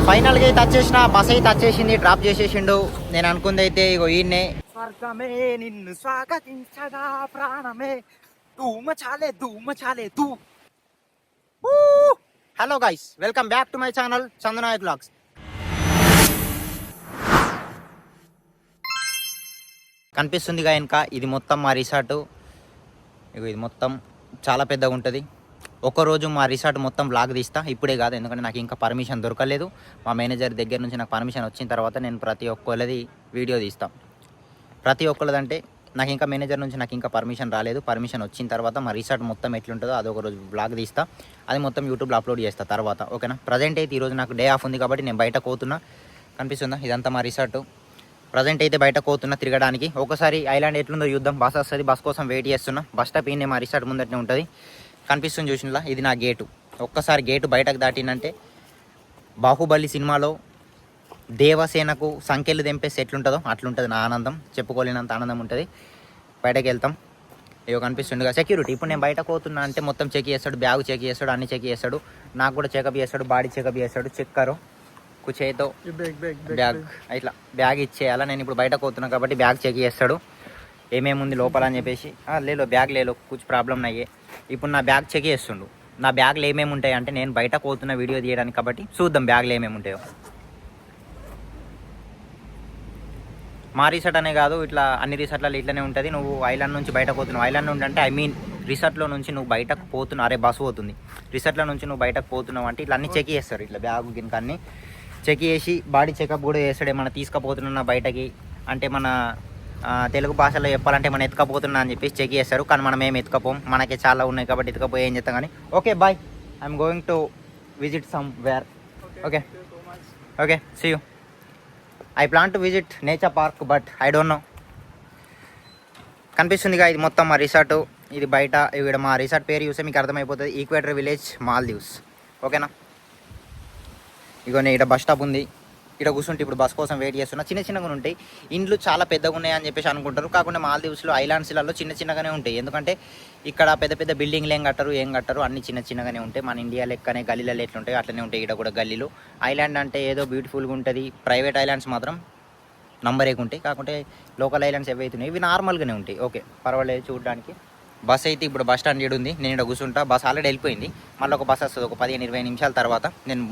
ఫైనల్గా అయితే వచ్చేసిన, బస్ అయితే వచ్చేసింది, డ్రాప్ చేసేసిండు. నేను అనుకుంది అయితే ఇగో ఈయన్నే. స్వర్గమే నిన్ను స్వాగతించగా ప్రాణమే ధూమచాలే ధూమచాలే ధూ. Hello guys, welcome back to my channel Chandanayak vlogs. కనిపిస్తుందిగా వెనక, ఇది మొత్తం మా రిసార్టు. ఇగో ఇది మొత్తం చాలా పెద్దగా ఉంటుంది. ఒక్కరోజు మా రిసార్ట్ మొత్తం బ్లాగ్ తీస్తా, ఇప్పుడే కాదు, ఎందుకంటే నాకు ఇంకా పర్మిషన్ దొరకలేదు. మా మేనేజర్ దగ్గర నుంచి నాకు పర్మిషన్ వచ్చిన తర్వాత నేను ప్రతి ఒక్కళ్ళది వీడియో తీస్తాం. ప్రతి ఒక్కళ్ళదంటే నాకు ఇంకా మేనేజర్ నుంచి నాకు ఇంకా పర్మిషన్ రాలేదు. పర్మిషన్ వచ్చిన తర్వాత మా రిసార్ట్ మొత్తం ఎట్లుంటుందో అదొక రోజు బ్లాగ్ తీస్తా, అది మొత్తం యూట్యూబ్లో అప్లోడ్ చేస్తా తర్వాత. ఓకేనా? ప్రజెంట్ అయితే ఈరోజు నాకు డే ఆఫ్ ఉంది కాబట్టి నేను బయట పోతున్నా. కనిపిస్తుందా? ఇదంతా మా రిసార్టు. ప్రజెంట్ అయితే బయట పోతున్నా తిరగడానికి. ఒకసారి ఐలాండ్ ఎట్లుందో చూద్దాం. బస్ వస్తుంది, బస్ కోసం వెయిట్ చేస్తున్నా. బస్ స్టాప్ ఈయనే మా రిసార్ట్ ముందటనే ఉంటుంది. కనిపిస్తుంది చూసినలా, ఇది నా గేటు. ఒక్కసారి గేటు బయటకు దాటినంటే బాహుబలి సినిమాలో దేవసేనకు సంఖ్యలు తెంపేసి ఎట్లుంటుందో అట్లుంటుంది నా ఆనందం. చెప్పుకోలేనంత ఆనందం ఉంటుంది. బయటకు వెళ్తాం. ఇవో కనిపిస్తుండగా సెక్యూరిటీ. ఇప్పుడు నేను బయటకు పోతున్నా అంటే మొత్తం చెక్ చేస్తాడు, బ్యాగ్ చెక్ చేస్తాడు, అన్ని చెక్ చేస్తాడు. నాకు కూడా చెకప్ చేస్తాడు, బాడీ చెకప్ చేస్తాడు. చెక్కరు కుచేతో బ్యాగ్ ఇట్లా బ్యాగ్ ఇచ్చేయాలా. నేను ఇప్పుడు బయటకు పోతున్నా కాబట్టి బ్యాగ్ చెక్ చేస్తాడు, ఏమేమి ఉంది లోపల అని చెప్పేసి. లేలో బ్యాగ్ లేలో కొంచెం ప్రాబ్లం అయ్యే. ఇప్పుడు నా బ్యాగ్ చెక్ చేస్తుండు. నా బ్యాగ్లో ఏమేమి ఉంటాయి అంటే నేను బయట పోతున్న వీడియో తీయడానికి కాబట్టి చూద్దాం బ్యాగ్లో ఏమేమి ఉంటాయో. మా రిసార్ట్ అనే కాదు, ఇట్లా అన్ని రిసార్ట్లలో ఇట్లనే ఉంటుంది. నువ్వు ఐలాండ్ నుంచి బయటకు పోతున్నావు, ఐలాండ్ నుండి అంటే రిసార్ట్లో నుంచి నువ్వు బయటకు పోతున్నావు, అరే బస్సు పోతుంది, రిసార్ట్లో నుంచి నువ్వు బయటకు పోతున్నావు అంటే ఇట్లా అన్నీ చెక్ చేస్తారు. ఇట్లా బ్యాగ్ గినక అన్నీ చెక్ చేసి బాడీ చెకప్ కూడా చేస్తాడు. ఏమన్నా తీసుకుపోతున్నా బయటకి అంటే మన తెలుగు భాషలో చెప్పాలంటే మనం ఎత్తుకపోతున్నా అని చెప్పేసి చెక్ చేస్తారు. కానీ మనం ఏం ఎత్తుకపోం, మనకి చాలా ఉన్నాయి కాబట్టి ఎత్తుకపోయి ఏం చేస్తాం. కానీ okay bye, I'm going to visit somewhere. Okay okay, see you. I plan to visit nature park but I don't know. కనిపిస్తుందిగా ఇది మొత్తం మా రిసార్టు. ఇది బయట. ఇక్కడ మా రిసార్ట్ పేరు చూస్తే మీకు అర్థమైపోతుంది, ఈక్వేటర్ విలేజ్ మాల్దీవ్స్. ఓకేనా? ఇగోనే ఇక్కడ బస్ స్టాప్ ఉంది. ఇక్కడ కూర్చుంటే ఇప్పుడు బస్ కోసం వెయిట్ చేస్తున్నా. చిన్న చిన్నగా ఉంటాయి ఇండ్లు, చాలా పెద్దగా ఉన్నాయి అని చెప్పేసి అనుకుంటారు. కాకుండా మాల్దీవ్స్లో ఐలాండ్స్లలో చిన్న చిన్నగానే ఉంటాయి. ఎందుకంటే ఇక్కడ పెద్ద పెద్ద బిల్డింగ్లు ఏం కట్టరు, అన్ని చిన్న చిన్నగానే ఉంటాయి. మన ఇండియా లెక్కనే గల్లీలలో ఎట్లుంటాయి అట్లనే ఉంటాయి ఇక్కడ కూడా గల్లీలు. ఐలాండ్ అంటే ఏదో బ్యూటిఫుల్గా ఉంటుంది. ప్రైవేట్ ఐలాండ్స్ మాత్రం నంబర్ ఉంటాయి. కాకుంటే లోకల్ ఐలాండ్స్ ఏవైతున్నాయి ఇవి నార్మల్గానే ఉంటాయి. ఓకే, పర్వాలేదు చూడడానికి. బస్ అయితే ఇప్పుడు బస్ స్టాండ్ ఉంది. నేను ఇక్కడ కూర్చుంటా. బస్ ఆల్రెడీ వెళ్ళిపోయింది. మళ్ళీ ఒక బస్ వస్తుంది ఒక 15-20 నిమిషాల తర్వాత, నేను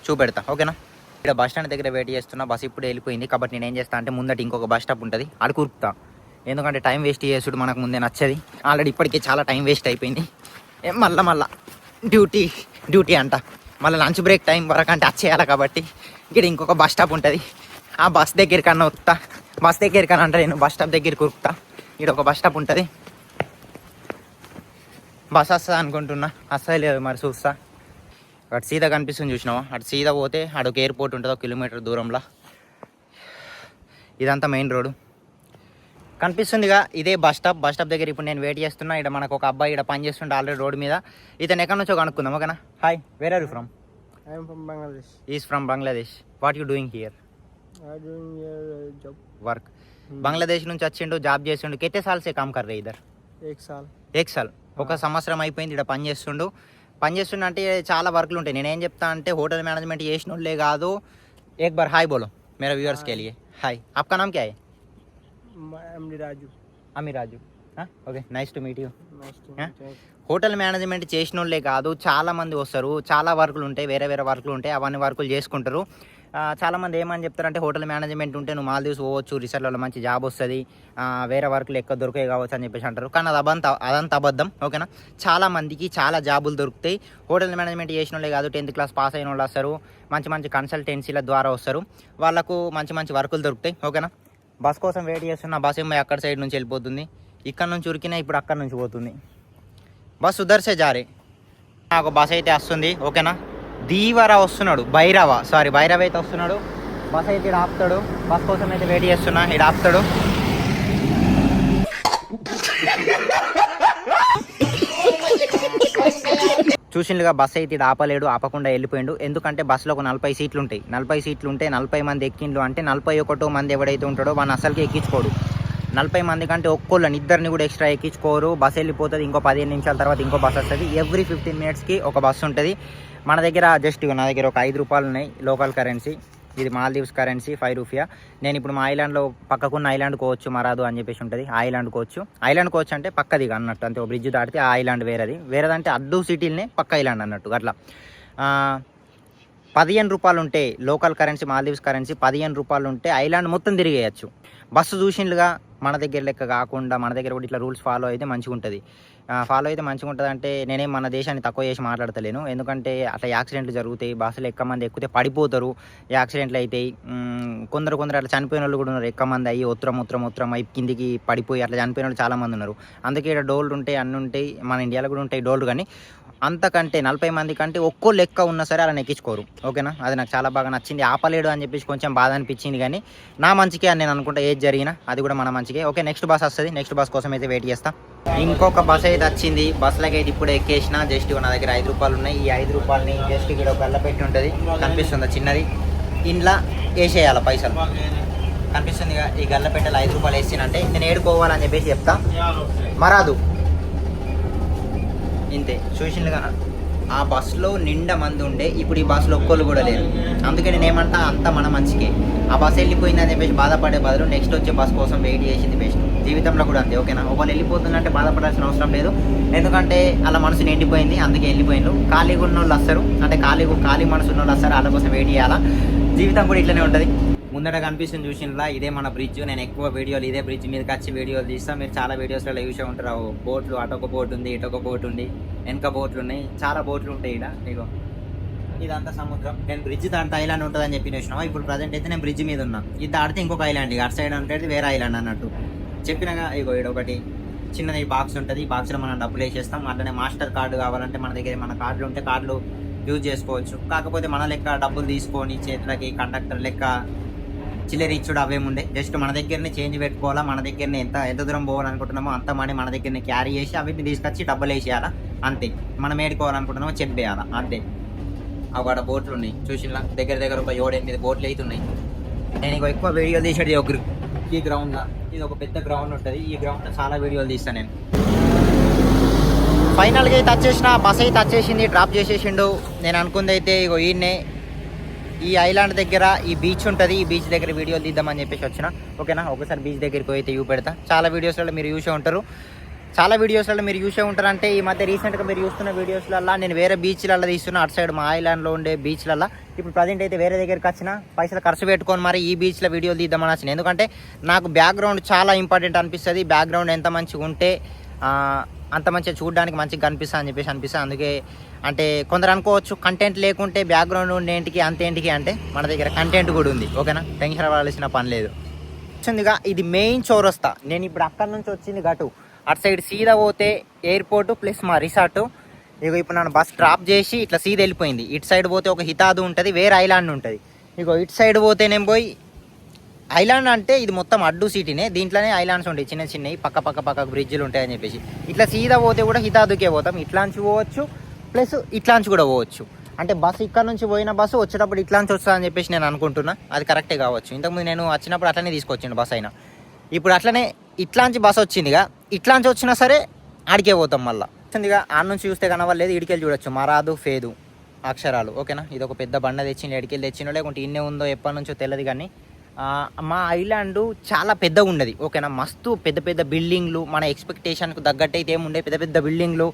చూపెడతా. ఓకేనా? ఇక్కడ బస్ స్టాండ్ దగ్గర వెయిట్ చేస్తున్నా. బస్ ఇప్పుడు వెళ్ళిపోయింది కాబట్టి నేను ఏం చేస్తా అంటే ముందట ఇంకొక బస్ స్టాప్ ఉంటుంది, అది కురుకుతా. ఎందుకంటే టైం వేస్ట్ చేసుడు మనకు ముందే నచ్చది. ఆల్రెడీ ఇప్పటికే చాలా టైం వేస్ట్ అయిపోయింది. మళ్ళా డ్యూటీ అంట. మళ్ళీ లంచ్ బ్రేక్ టైం వరకు అంటే వచ్చేయాలి కాబట్టి ఇక్కడ ఇంకొక బస్ స్టాప్ ఉంటుంది. ఆ బస్ దగ్గరికన్నా వస్తా. బస్ దగ్గరికన్నా అంటే నేను బస్ స్టాప్ దగ్గరికి కురుకుతా. ఇక్కడ ఒక బస్ స్టాప్ ఉంటుంది. బస్ వస్తుంది అనుకుంటున్నా, అస్సలు లేదు మరి చూస్తా. అటు సీదా కనిపిస్తుంది చూసినావా, అటు సీదా పోతే అడొక ఎయిర్పోర్ట్ ఉంటుంది 1 కిలోమీటర్ దూరంలో. ఇదంతా మెయిన్ రోడ్డు కనిపిస్తుందిగా, ఇదే బస్ స్టాప్. బస్ స్టాప్ దగ్గర ఇప్పుడు నేను వెయిట్ చేస్తున్నా. ఇక్కడ మనకు ఒక అబ్బాయి ఇక్కడ పని చేస్తుంటే ఆల్రెడీ రోడ్ మీద. ఇతను ఎక్కడి నుంచో కనుక్కుందాం. ఓకేనా? Hi, where are you from? I am from Bangladesh. Is from Bangladesh. What you doing here? I am doing a job. Work. Bangladesh నుంచి వచ్చిండు, జాబ్ చేస్తుండు. కితే సాల్ సే కామ్ కర్ రే ఇధర్? 1 साल. 1 साल, 1 సంవత్సరం అయిపోయింది ఇక్కడ పని చేస్తుండు అంటే చాలా వర్క్లు ఉంటాయి. నేనేం చెప్తా అంటే హోటల్ మేనేజ్మెంట్ చేసిన వాళ్ళే కాదు. एक बार हाय बोलो मेरा व्यूअर्स के लिए. हाय, आपका नाम क्या है? अमी Raju. Okay, nice to meet you. Hotel management చేసిన వాళ్ళే కాదు, చాలా మంది వస్తారు. చాలా వర్కులు ఉంటాయి, వేరే వేరే వర్కులు ఉంటాయి. అవన్నీ వర్కులు చేసుకుంటారు. చాలామంది ఏమని చెప్తారంటే హోటల్ మేనేజ్మెంట్ ఉంటే నువ్వు మాల్దీవ్స్ పోవచ్చు, రిసార్ట్లలో మంచి జాబ్ వస్తుంది, వేరే వర్కులు ఎక్కువ దొరికాయి కావచ్చు అని చెప్పేసి అంటారు. కానీ అదంతా అబద్ధం. ఓకేనా? చాలా మందికి చాలా జాబులు దొరుకుతాయి. హోటల్ మేనేజ్మెంట్ చేసిన వాళ్ళే కాదు, 10th క్లాస్ పాస్ అయిన వాళ్ళు వస్తారు, మంచి మంచి కన్సల్టెన్సీల ద్వారా వస్తారు, వాళ్ళకు మంచి మంచి వర్కులు దొరుకుతాయి. ఓకేనా? బస్ కోసం వెయిట్ చేస్తున్నా. బస్ ఏమో అక్కడ సైడ్ నుంచి వెళ్ళిపోతుంది. ఇక్కడ నుంచి ఉరికినా ఇప్పుడు అక్కడ నుంచి పోతుంది. బస్ ఉదర్సే జారే. నాకు బస్ అయితే వస్తుంది. ఓకేనా? దీవరా వస్తున్నాడు, భైరవ అయితే వస్తున్నాడు. బస్ అయితే ఇక్కడ ఆపుతాడు. బస్ కోసం అయితే వెయిట్ చేస్తున్నా. ఇక్కడ ఆపుతాడు. చూసిండుగా బస్ అయితే ఇది ఆపలేడు, ఆపకుండా వెళ్ళిపోయిండు. ఎందుకంటే బస్సులో ఒక 40 సీట్లు ఉంటాయి. 40 సీట్లు ఉంటే 40 మంది ఎక్కిండ్లు అంటే 41 మంది ఎవడైతే ఉంటాడో వాడిని అసలుకి ఎక్కించుకోడు. 40 మంది కంటే ఒక్కోళ్ళని ఇద్దరిని కూడా ఎక్స్ట్రా ఎక్కించుకోరు. బస్ వెళ్ళిపోతుంది. ఇంకో 15 నిమిషాల తర్వాత ఇంకో బస్ వస్తుంది. ఎవ్రీ 15 మినిట్స్కి ఒక బస్సు ఉంటుంది. మన దగ్గర జస్ట్ నా దగ్గర ఒక 5 రూపాయలు ఉన్నాయి లోకల్ కరెన్సీ. ఇది మాల్దీవ్స్ కరెన్సీ 5 రూపియా. నేను ఇప్పుడు మా ఐలాండ్లో పక్కకున్న ఐలాండ్ కోవచ్చు మరాదు అని చెప్పేసి ఉంటుంది. ఆ ఐలాండ్ కోవచ్చు అంటే పక్కది అన్నట్టు, అంతే. ఒక బ్రిడ్జ్ దాటితే ఆ ఐలాండ్ వేరేదంటే అడ్డు సిటీలనే పక్క ఐలాండ్ అన్నట్టు. అట్లా 15 రూపాయలు ఉంటే లోకల్ కరెన్సీ మాల్దీవ్స్ కరెన్సీ 15 రూపాయలు ఉంటే ఐలాండ్ మొత్తం తిరిగేయచ్చు. బస్సు చూసిండ్లుగా మన దగ్గర లెక్క కాకుండా మన దగ్గర కూడా ఇట్లా రూల్స్ ఫాలో అయితే మంచిగా ఉంటుంది. అంటే నేనేం మన దేశాన్ని తక్కువ చేసి మాట్లాడతలేను. ఎందుకంటే అట్లా యాక్సిడెంట్లు జరుగుతాయి, బస్సులు మంది ఎక్కితే పడిపోతారు, యాక్సిడెంట్లు అవుతాయి. కొందరు అట్లా చనిపోయిన వాళ్ళు కూడా ఉన్నారు. మంది అయ్యి ఉత్తరం అయి కిందికి పడిపోయి అట్లా చనిపోయిన వాళ్ళు చాలామంది ఉన్నారు. అందుకే ఇక్కడ డోల్లు ఉంటాయి, అన్నీ ఉంటాయి. మన ఇండియాలో కూడా ఉంటాయి డోల్లు, కానీ అంతకంటే 40 మంది కంటే ఒక్కో లెక్క ఉన్నా సరే అలా ఎక్కించుకోరు. ఓకేనా, అది నాకు చాలా బాగా నచ్చింది. ఆపలేడు అని చెప్పేసి కొంచెం బాధ అనిపించింది, కానీ నా మంచికే అని నేను అనుకుంటా. ఏది జరిగినా అది కూడా మన మంచికే. ఓకే, నెక్స్ట్ బస్ వస్తుంది. నెక్స్ట్ బస్ కోసం అయితే వెయిట్ చేస్తా. ఇంకొక బస్ అయితే వచ్చింది. బస్సులకి అయితే ఇప్పుడు ఎక్కేసిన. జస్ట్ నా దగ్గర 5 రూపాయలు ఉన్నాయి. ఈ 5 రూపాయలని జస్ట్ ఇక్కడ ఒక గల్ల పెట్టి ఉంటుంది, కనిపిస్తుందా చిన్నది, ఇంట్లో వేసేయాలి పైసలు. కనిపిస్తుంది ఈ గల్ల పెట్టెలు 5 రూపాయలు వేసినంటే నేను ఏడుకోవాలని చెప్పేసి చెప్తా. మరాదు ఇంతే. చూసిండ్లుగా ఆ బస్సులో నిండా మంది ఉండే, ఇప్పుడు ఈ బస్సులో ఒక్కళ్ళు కూడా లేరు. అందుకే నేను ఏమంటా, అంతా మన మంచికే. ఆ బస్సు వెళ్ళిపోయిందని చెప్పేసి బాధపడే బదులు నెక్స్ట్ వచ్చే బస్ కోసం వెయిట్ చేసింది బెస్ట్. జీవితంలో కూడా అంతే. ఓకేనా, ఒకళ్ళు వెళ్ళిపోతుందంటే బాధపడాల్సిన అవసరం లేదు. ఎందుకంటే అలా మనసు నిండిపోయింది, అందుకే వెళ్ళిపోయిండు. ఖాళీగా ఉన్న వాళ్ళు వస్తారు, అంటే ఖాళీ మనసు ఉన్న వాళ్ళు వస్తారు, వాళ్ళ కోసం వెయిట్ చేయాలా. జీవితం కూడా ఇట్లనే ఉంటుంది. ముందట కనిపిస్తుంది చూసినలా, ఇదే మన బ్రిడ్జ్. నేను ఎక్కువ వీడియోలు ఇదే బ్రిడ్జ్ మీదకి వచ్చి వీడియోలు తీస్తాను. మీరు చాలా వీడియోస్లో చూసే ఉంటారు బోట్లు, అటొక బోట్ ఉంది, ఇటొక బోట్ ఉంది, వెనక బోట్లు ఉన్నాయి, చాలా బోట్లు ఉంటాయి ఇక్కడ. ఇగో ఇదంతా సముద్రం. నేను బ్రిడ్జ్ దాంట్లో ఐలాండ్ ఉంటుందని చెప్పి చూసినావా. ఇప్పుడు ప్రజెంట్ అయితే నేను బ్రిడ్జ్ మీద ఉన్నా. ఇది దాడితే ఇంకొక ఐలాండ్, అటు సైడ్ ఉంటుంది వేరే ఐలాండ్ అన్నట్టు చెప్పినగా. ఇగో ఇక్కడ ఒకటి చిన్నది బాక్స్ ఉంటుంది. ఈ బాక్స్లో మనం డబ్బులు వేసేస్తాం. అట్లనే మాస్టర్ కార్డు కావాలంటే మన దగ్గర మన కార్డులు ఉంటే కార్డులు యూజ్ చేసుకోవచ్చు. కాకపోతే మన లెక్క డబ్బులు తీసుకొని చేతులకి కండక్టర్ లెక్క చిల్లర ఇచ్చుడు అవేముండే. జస్ట్ మన దగ్గరనే చేంజ్ పెట్టుకోవాలా, మన దగ్గరనే ఎంత దూరం పోవాలనుకుంటున్నామో అంత మనీ మన దగ్గరనే క్యారీ చేసి అవిటిని తీసుకొచ్చి డబ్బులు వేసేయాలా, అంతే. మనం ఏడుకోవాలనుకుంటున్నామో చెప్పేయాలా, అంతే. అక్కడ బోట్లు ఉన్నాయి చూసినా, దగ్గర ఒక 7-8 బోట్లు అయితే ఉన్నాయి. నేను ఇక ఎక్కువ వీడియోలు తీసేది ఈ గ్రౌండ్లో. ఇది ఒక పెద్ద గ్రౌండ్ ఉంటుంది. ఈ గ్రౌండ్లో చాలా వీడియోలు తీస్తాను నేను. ఫైనల్గా అయితే వచ్చేసిన బస్ అయితే వచ్చేసింది, డ్రాప్ చేసేసిండు. నేను అనుకుంది అయితే ఇగో ఈయన్నే ఈ ఐలాండ్ దగ్గర ఈ బీచ్ ఉంటుంది. ఈ బీచ్ దగ్గర వీడియోలు తీద్దామని చెప్పేసి వచ్చిన. ఓకేనా, ఒకసారి బీచ్ దగ్గరికి అయితే పెడతా. చాలా వీడియోస్లలో మీరు చూసే ఉంటారు. అంటే ఈ మధ్య రీసెంట్గా మీరు చూస్తున్న వీడియోస్లలో నేను వేరే బీచ్లలో తీస్తున్నా, అటు సైడ్ మా ఐలాండ్లో ఉండే బీచ్లలో. ఇప్పుడు ప్రజెంట్ అయితే వేరే దగ్గరికి వచ్చిన, పైసలు ఖర్చు పెట్టుకొని మరి ఈ బీచ్లో వీడియోలు తీద్దామని వచ్చిన. ఎందుకంటే నాకు బ్యాక్గ్రౌండ్ చాలా ఇంపార్టెంట్ అనిపిస్తుంది. బ్యాక్గ్రౌండ్ ఎంత మంచిగా ఉంటే అంత మంచిగా చూడడానికి మంచిగా కనిపిస్తా అని చెప్పేసి అనిపిస్తుంది. అందుకే అంటే కొందరు అనుకోవచ్చు కంటెంట్ లేకుంటే బ్యాక్గ్రౌండ్ ఉండేంటికి అంతేంటికి, అంటే మన దగ్గర కంటెంట్ కూడా ఉంది. ఓకేనా, టెన్షన్ పడాల్సిన పని లేదు. వచ్చిందిగా ఇది మెయిన్ చౌరస్తా. నేను ఇప్పుడు అక్కడ నుంచి వచ్చింది గటు అటు సైడ్ సీదా పోతే ఎయిర్పోర్ట్ ప్లస్ మా రిసార్ట్. ఇగో ఇప్పుడు నన్ను బస్ డ్రాప్ చేసి ఇట్లా సీదా వెళ్ళిపోయింది. ఇటు సైడ్ పోతే ఒక హితాదు ఉంటుంది, వేరే ఐలాండ్ ఉంటుంది. ఇగో ఇటు సైడ్ పోతే నేను పోయి ఐలాండ్ అంటే ఇది మొత్తం అడ్డు సిటీనే, దీంట్లోనే ఐలాండ్స్ ఉంటాయి చిన్నవి పక్క బ్రిడ్జ్లు ఉంటాయని చెప్పేసి. ఇట్లా సీదా పోతే కూడా హితాదుకే పోతాం. ఇట్లాంచి పోవచ్చు ప్లస్ ఇట్లాంచి కూడా పోవచ్చు. అంటే బస్సు ఇక్కడ నుంచి పోయిన బస్సు వచ్చేటప్పుడు ఇట్లాంచి వస్తా అని చెప్పేసి నేను అనుకుంటున్నా. అది కరెక్టే కావచ్చు. ఇంతకుముందు నేను వచ్చినప్పుడు అట్లనే తీసుకొచ్చిండు బస్ అయినా. ఇప్పుడు అట్లనే ఇట్లాంచి బస్సు వచ్చిందిగా, ఇట్లాంచి వచ్చినా సరే ఆడికే పోతాం. మళ్ళీ వచ్చిందిగా ఆడ నుంచి చూస్తే కనవలేదు, ఇడికెళ్ళి చూడొచ్చు మరాదు ఫేదు అక్షరాలు. ఓకేనా, ఇది ఒక పెద్ద బండ తెచ్చిండు, ఎడికెళ్ళి తెచ్చిండో లేకుంటే ఇన్నే ఉందో ఎప్పటి నుంచో తెలియదు. కానీ మా ఐలాండ్ చాలా పెద్దగా ఉండదు. ఓకేనా, మస్తు పెద్ద బిల్డింగ్లు, మన ఎక్స్పెక్టేషన్కు తగ్గట్టు అయితే ఏముండే పెద్ద బిల్డింగ్లు,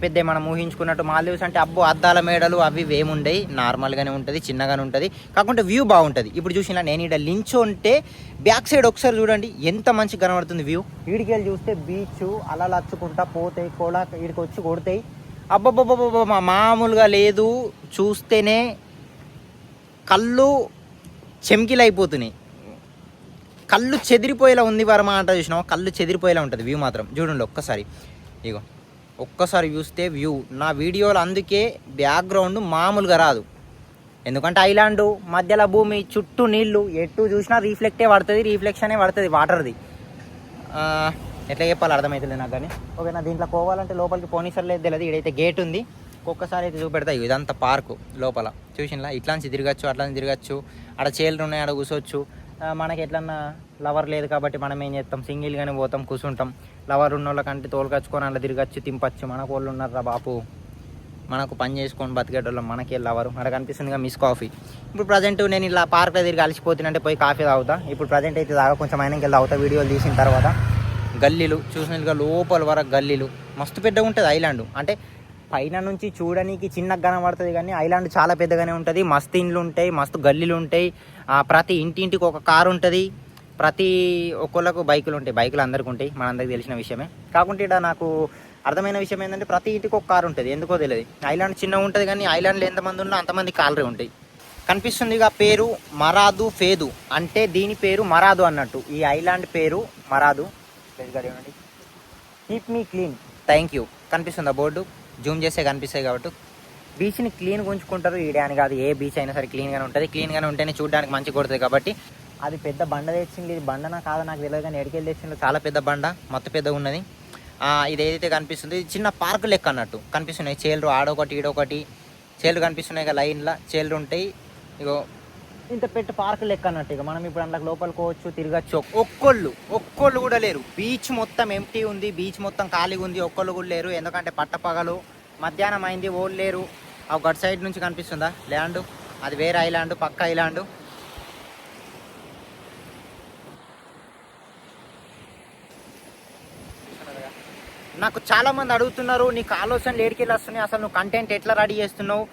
పెద్ద మనం ఊహించుకున్నట్టు. మాల్దీవ్స్ అంటే అబ్బో అద్దాల మేడలు అవి ఏముండయి, నార్మల్గానే ఉంటుంది, చిన్నగానే ఉంటుంది. కాకుంటే వ్యూ బాగుంటుంది. ఇప్పుడు చూసినా నేను ఇక్కడ లించోంటే బ్యాక్ సైడ్ ఒకసారి చూడండి ఎంత మంచిగా కనబడుతుంది వ్యూ. వీడికి వెళ్ళి చూస్తే బీచ్ అలా లచ్చుకుంటా పోతాయి, కూడా వీడికి వచ్చి కొడతాయి. అబ్బబ్బబ్బబ్బ మామూలుగా లేదు, చూస్తేనే కళ్ళు చెమ్కిలు అయిపోతున్నాయి, కళ్ళు చెదిరిపోయేలా ఉంది. వర్మ అంట చూసినావా, కళ్ళు చెదిరిపోయేలా ఉంటుంది వ్యూ మాత్రం. చూడండి ఒక్కసారి చూస్తే వ్యూ. నా వీడియోలు అందుకే బ్యాక్గ్రౌండ్ మామూలుగా రాదు, ఎందుకంటే ఐలాండ్ మధ్యలో భూమి, చుట్టూ నీళ్లు, ఎటు చూసినా రిఫ్లెక్షనే పడుతుంది వాటర్ది. ఎట్లా చెప్పాలి అర్థమవుతుంది నాకు. కానీ ఓకేనా, దీంట్లో పోవాలంటే లోపలికి పోనీసర్లేదు తెలియదు. ఇదైతే గేట్ ఉంది, ఒక్కసారి అయితే చూపెడతా. ఇదంతా పార్కు లోపల చూసినలా, ఇట్లాంటి తిరగచ్చు, అట్లాంటి తిరగచ్చు. ఆడ చైర్లు ఉన్నాయి, ఆడ కూర్చోవచ్చు. మనకి ఎట్లన్నా లవర్ లేదు కాబట్టి మనం ఏం చేస్తాం, సింగిల్గానే పోతాం, కూర్చుంటాం. లవర్ ఉన్న వాళ్ళకంటే తోలుకొచ్చుకొని అలా తిరగచ్చు, తింపచ్చు. మన కోళ్ళు ఉన్నారా బాపు, మనకు పని చేసుకొని బతికేటోళ్ళం మనకి వెళ్ళవరు అక్కడ కనిపిస్తుందిగా మిస్ కాఫీ. ఇప్పుడు ప్రజెంట్ నేను ఇలా పార్క్లో తిరిగి అలసిపోతున్నంటే పోయి కాఫీ తాగుతా. ఇప్పుడు ప్రజెంట్ అయితే తాగా కొంచెం అయినాకి వెళ్ళి తాగుతా. వీడియోలు తీసిన తర్వాత గల్లీలు చూసినట్టుగా లోపల వరకు గల్లీలు మస్తు పెద్దగా ఉంటుంది ఐలాండ్. అంటే పైన నుంచి చూడడానికి చిన్నగా కనబడుతుంది కానీ ఐలాండ్ చాలా పెద్దగానే ఉంటుంది. మస్తు ఇండ్లు ఉంటాయి, మస్తు గల్లీలు ఉంటాయి. ప్రతి ఇంటింటికి ఒక కారు ఉంటుంది, ప్రతి ఒక్కళ్ళకు బైకులు ఉంటాయి. బైకులు అందరికీ ఉంటాయి, మనందరికి తెలిసిన విషయమే. కాకుంటే ఇక్కడ నాకు అర్థమైన విషయం ఏంటంటే ప్రతి ఇంటికి ఒక కారు ఉంటుంది, ఎందుకో తెలియదు. ఐలాండ్ చిన్నగా ఉంటుంది కానీ ఐలాండ్లో ఎంతమంది ఉన్నా అంతమంది కార్లే ఉంటాయి. కనిపిస్తుందిగా పేరు మరాదు ఫేదు, అంటే దీని పేరు మరాదు అన్నట్టు. ఈ ఐలాండ్ పేరు Maradu. Keep me clean, thank you. కనిపిస్తుందా బోర్డు? జూమ్ చేస్తే కనిపిస్తాయి కాబట్టి బీచ్ని క్లీన్గా ఉంచుకుంటారు. ఈడే అని కాదు, ఏ బీచ్ అయినా సరే క్లీన్గానే ఉంటుంది. క్లీన్గానే ఉంటేనే చూడడానికి మంచి కొడుతుంది కాబట్టి. అది పెద్ద బండ తెచ్చింది. ఇది బండనా కాదా నాకు తెలియదు కానీ ఎడికెళ్ళి తెచ్చింది. చాలా పెద్ద బండ, మొత్తం పెద్దగా ఉన్నది. ఇది ఏదైతే కనిపిస్తుంది ఇది చిన్న పార్క్ లెక్క అన్నట్టు. కనిపిస్తున్నాయి చేలు, ఆడొకటి ఈడొకటి చేలు కనిపిస్తున్నాయి. ఇక లైన్లో చేలు ఉంటాయి. ఇగో ఇంత పెట్టి పార్క్ లెక్క అన్నట్టు. ఇక మనం ఇప్పుడు అందులో లోపలికి పోవచ్చు, తిరగచ్చు. ఒక్కళ్ళు కూడా లేరు. బీచ్ మొత్తం ఎంటీ ఉంది, బీచ్ మొత్తం ఖాళీగా ఉంది. ఒక్కళ్ళు కూడా లేరు, ఎందుకంటే పట్టపగలు మధ్యాహ్నం అయింది. ఓళ్ళు లేరు. ఆ గట్ సైడ్ నుంచి కనిపిస్తుందా ల్యాండ్, అది వేరే ఐలాండ్, పక్క ఐలాండ్. నాకు చాలా మంది అడుగుతున్నారు, నీకు ఆలోచనలు ఏడికెళ్ళి వస్తున్నాయి, అసలు నువ్వు కంటెంట్ ఎట్లా రెడీ చేస్తున్నావు,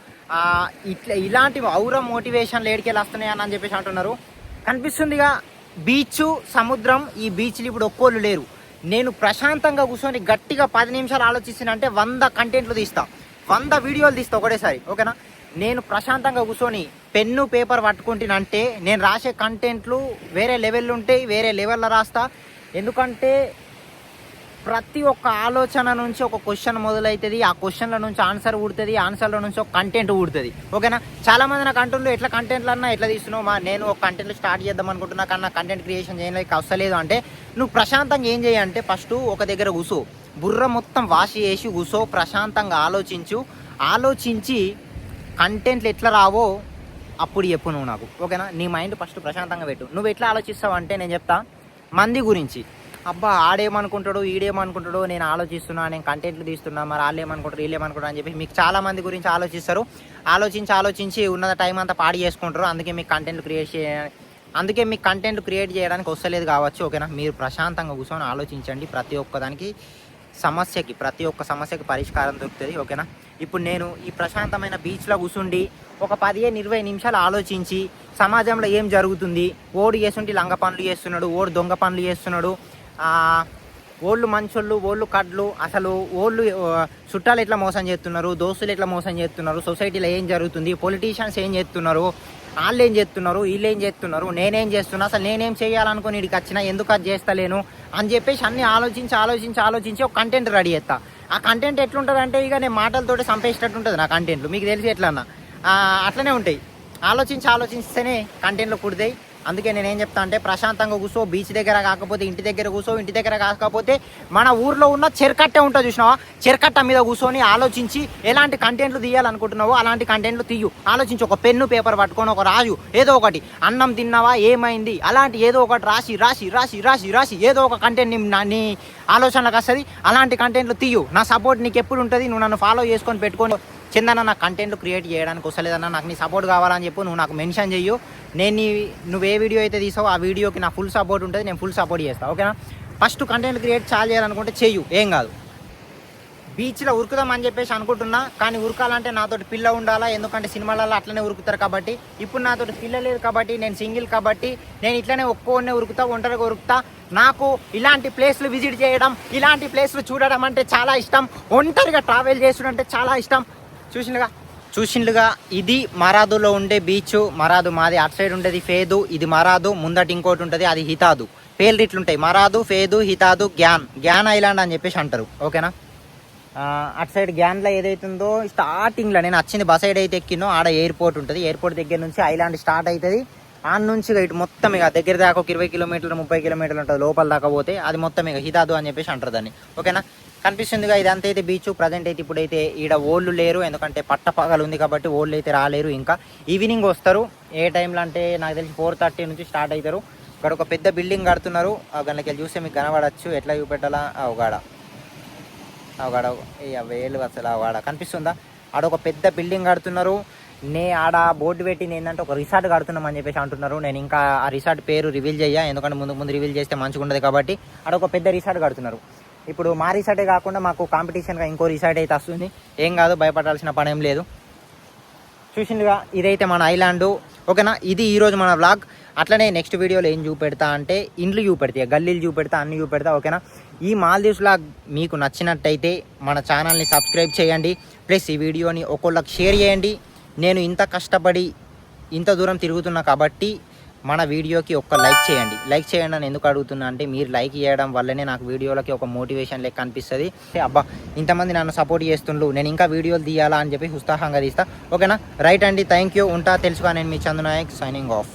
ఇలాంటి ఔర మోటివేషన్లు ఏడికెళ్ళి వస్తున్నాయి అని చెప్పేసి అంటున్నారు. కనిపిస్తుందిగా బీచ్, సముద్రం. ఈ బీచ్లు ఇప్పుడు ఒక్కోళ్ళు లేరు. నేను ప్రశాంతంగా కూర్చొని గట్టిగా 10 నిమిషాలు ఆలోచిస్తానంటే 100 కంటెంట్లు తీస్తా, 100 వీడియోలు తీస్తా ఒకటేసారి, ఓకేనా. నేను ప్రశాంతంగా కూర్చొని పెన్ను పేపర్ పట్టుకుంటానంటే నేను రాసే కంటెంట్లు వేరే లెవెల్ ఉంటాయి, వేరే లెవెల్లో రాస్తా. ఎందుకంటే ప్రతి ఒక్క ఆలోచన నుంచి ఒక క్వశ్చన్ మొదలవుతుంది, ఆ క్వశ్చన్ల నుంచి ఆన్సర్ ఊడుతుంది, ఆన్సర్ల నుంచి ఒక కంటెంట్ ఊడుతుంది, ఓకేనా. చాలామంది నా కంటెంట్లు ఎట్లా కంటెంట్లు అన్నా ఎట్లా తీస్తున్నావు నేను ఒక కంటెంట్లు స్టార్ట్ చేద్దాం అనుకుంటున్నా కన్నా కంటెంట్ క్రియేషన్ చేయడానికి వస్తలేదు అంటే నువ్వు ప్రశాంతంగా ఏం చేయాలంటే ఫస్ట్ ఒక దగ్గర కూసో, బుర్ర మొత్తం వాష్ చేసి కూసో, ప్రశాంతంగా ఆలోచించి కంటెంట్లు ఎట్లా రావో అప్పుడు చెప్పు నువ్వు నాకు, ఓకేనా. నీ మైండ్ ఫస్ట్ ప్రశాంతంగా పెట్టు. నువ్వు ఎట్లా ఆలోచిస్తావు అంటే నేను చెప్తా. మంది గురించి అబ్బా ఆడేమనుకుంటాడు ఈడేమనుకుంటాడు నేను ఆలోచిస్తున్నా, నేను కంటెంట్లు తీస్తున్నా, మరి వాళ్ళు ఏమనుకుంటారు వీళ్ళు ఏమనుకుంటారు అని చెప్పి మీకు చాలా మంది గురించి ఆలోచిస్తారు. ఆలోచించి ఉన్న టైం అంతా పాడి చేసుకుంటారు. అందుకే మీకు కంటెంట్ క్రియేట్ చేయడానికి వస్తలేదు కావచ్చు, ఓకేనా. మీరు ప్రశాంతంగా కూర్చొని ఆలోచించండి. ప్రతి ఒక్క సమస్యకి పరిష్కారం దొరుకుతుంది, ఓకేనా. ఇప్పుడు నేను ఈ ప్రశాంతమైన బీచ్లో కూర్చుండి ఒక 15-20 నిమిషాలు ఆలోచించి సమాజంలో ఏం జరుగుతుంది, ఓడు చేస్తుంటే లంగ పనులు చేస్తున్నాడు, ఓడు దొంగ పనులు చేస్తున్నాడు, ఓళ్ళు మంచోళ్ళు ఓళ్ళు కడ్లు, అసలు ఓళ్ళు చుట్టాలు ఎట్లా మోసం చేస్తున్నారు, దోస్తులు ఎట్లా మోసం చేస్తున్నారు, సొసైటీలో ఏం జరుగుతుంది, పొలిటీషియన్స్ ఏం చేస్తున్నారు, వాళ్ళు ఏం చేస్తున్నారు, వీళ్ళు ఏం చేస్తున్నారు, నేనేం చేస్తున్నా, అసలు నేనేం చేయాలనుకుని ఇక్కడికి వచ్చినా, ఎందుకు అది చేస్తలేను అని చెప్పేసి అన్ని ఆలోచించి ఒక కంటెంట్ రెడీ చేస్తా. ఆ కంటెంట్ ఎట్లుంటుంది అంటే ఇక నేను మాటలతోటి చంపేసేటట్టు ఉంటుంది నా కంటెంట్లు. మీకు తెలిసి ఎట్లన్నా అట్లనే ఉంటాయి. ఆలోచిస్తేనే కంటెంట్లు కుడతాయి. అందుకే నేను ఏం చెప్తా అంటే ప్రశాంతంగా కూర్చో, బీచ్ దగ్గర కాకపోతే ఇంటి దగ్గర కూర్చో, ఇంటి దగ్గర కాకపోతే మన ఊర్లో ఉన్న చెరకట్ట ఉంటుంది చూసినావా, చెరకట్ట మీద కూర్చొని ఆలోచించి ఎలాంటి కంటెంట్లు తీయాలనుకుంటున్నావో అలాంటి కంటెంట్లు తీయు. ఆలోచించి ఒక పెన్ను పేపర్ పట్టుకొని ఒక రాజు ఏదో ఒకటి, అన్నం తిన్నావా ఏమైంది అలాంటి ఏదో ఒకటి రాసి ఏదో ఒక కంటెంట్ నీ ఆలోచనలకు వస్తుంది. అలాంటి కంటెంట్లు తీయు. నా సపోర్ట్ నీకు ఎప్పుడు ఉంటుంది. నువ్వు నన్ను ఫాలో చేసుకొని పెట్టుకొని చందన్న నాకు కంటెంట్లు క్రియేట్ చేయడానికి వస్తలేదన్నా, నాకు నీ సపోర్ట్ కావాలని చెప్పు, నువ్వు నాకు మెన్షన్ చెయ్యు. నువ్వు ఏ వీడియో అయితే తీసావో ఆ వీడియోకి నా ఫుల్ సపోర్ట్ ఉంటుంది, నేను ఫుల్ సపోర్ట్ చేస్తాను, ఓకేనా. ఫస్ట్ కంటెంట్ క్రియేట్ చాలా చేయాలనుకుంటే చెయ్యు, ఏం కాదు. బీచ్లో ఉరుకుదామని చెప్పేసి అనుకుంటున్నా, కానీ ఉరకాలంటే నాతోటి పిల్ల ఉండాలా, ఎందుకంటే సినిమాలలో అట్లనే ఉరుకుతారు కాబట్టి. ఇప్పుడు నాతోటి పిల్ల లేదు కాబట్టి, నేను సింగిల్ కాబట్టి నేను ఇట్లనే ఒక్కొన్నే ఉరుకుతా, ఒంటరిగా ఉరుకుతా. నాకు ఇలాంటి ప్లేస్లు విజిట్ చేయడం, ఇలాంటి ప్లేస్లు చూడడం అంటే చాలా ఇష్టం. ఒంటరిగా ట్రావెల్ చేసుడు అంటే చాలా ఇష్టం. చూసిండ్లుగా ఇది మరాదులో ఉండే బీచ్. మరాదు మాది, అటు సైడ్ ఉండేది ఫేదు, ఇది మరాదు. ముందటి ఇంకోటి ఉంటుంది అది హితాదు. పేర్లు ఇట్లుంటాయి, మరాదు, ఫేదు, హితాదు, గ్యాన్ ఐలాండ్ అని చెప్పేసి అంటారు, ఓకేనా. అటు సైడ్ గ్యాన్లో ఏదైతుందో స్టార్టింగ్లో నేను వచ్చింది బస్ సైడ్ అయితే ఎక్కినో ఆడ ఎయిర్పోర్ట్ ఉంటుంది. ఎయిర్పోర్ట్ దగ్గర నుంచి ఐలాండ్ స్టార్ట్ అవుతుంది. ఆన్ నుంచి ఇటు మొత్తం ఇక దగ్గర దాకా ఒక 20 కిలోమీటర్లు 30 కిలోమీటర్లు ఉంటుంది. లోపల దాకా పోతే అది మొత్తం ఇక హితాదు అని చెప్పేసి అంటారు దాన్ని, ఓకేనా. కనిపిస్తుందిగా ఇదంతా అయితే బీచ్. ప్రజెంట్ అయితే ఇప్పుడైతే ఈడ ఓళ్ళు లేరు, ఎందుకంటే పట్టపగలు ఉంది కాబట్టి ఓళ్ళు అయితే రాలేరు. ఇంకా ఈవినింగ్ వస్తారు. ఏ టైంలో అంటే నాకు తెలిసి 4:30 నుంచి స్టార్ట్ అవుతారు. ఇక్కడ ఒక పెద్ద బిల్డింగ్ కడుతున్నారు. గన్నకి వెళ్ళి చూస్తే మీకు కనబడచ్చు. ఎట్లా చూపెట్టాలా అవగాడ వేలు అసలు అవగాడ కనిపిస్తుందా. ఆడ ఒక పెద్ద బిల్డింగ్ కడుతున్నారు. ఆడ బోర్డు పెట్టింది ఏంటంటే ఒక రిసార్ట్ కడుతున్నామని చెప్పేసి అంటున్నారు. నేను ఇంకా ఆ రిసార్ట్ పేరు రివీల్ చేయ, ఎందుకంటే ముందు రివీల్ చేస్తే మంచిగా ఉండదు కాబట్టి. ఆడ ఒక పెద్ద రిసార్ట్ కడుతున్నారు. ఇప్పుడు మా రిసార్టే కాకుండా మాకు కాంపిటీషన్గా ఇంకో రిసార్ట్ అయితే వస్తుంది. ఏం కాదు, భయపడాల్సిన పని ఏం లేదు. చూసిందిగా ఇదైతే మన ఐలాండ్. ఓకేనా, ఇది ఈరోజు మన వ్లాగ్. అట్లనే నెక్స్ట్ వీడియోలో ఏం చూపెడతా అంటే ఇండ్లు చూపెడతా, గల్లీలు చూపెడతా, అన్ని చూపెడతా. ఓకేనా, ఈ మాల్దీవ్స్ వ్లాగ్ మీకు నచ్చినట్టయితే మన ఛానల్ని సబ్స్క్రైబ్ చేయండి. ప్లస్ ఈ వీడియోని ఒకళ్ళకి షేర్ చేయండి. నేను ఇంత కష్టపడి ఇంత దూరం తిరుగుతున్నా కాబట్టి మన వీడియోకి ఒక్క లైక్ చేయండి. లైక్ చేయండి అని ఎందుకు అడుగుతున్నా అంటే మీరు లైక్ చేయడం వల్లనే నాకు వీడియోలకి ఒక మోటివేషన్ లెక్క అనిపిస్తుంది. అబ్బా ఇంతమంది నన్ను సపోర్ట్ చేస్తుండ్రు, నేను ఇంకా వీడియోలు తీయాలా అని చెప్పి ఉత్సాహంగా తీస్తా. ఓకేనా, రైట్ అండి, థ్యాంక్ యూ. ఉంటా తెలుసుకో. నేను మీ చందు నాయక్, సైనింగ్ ఆఫ్.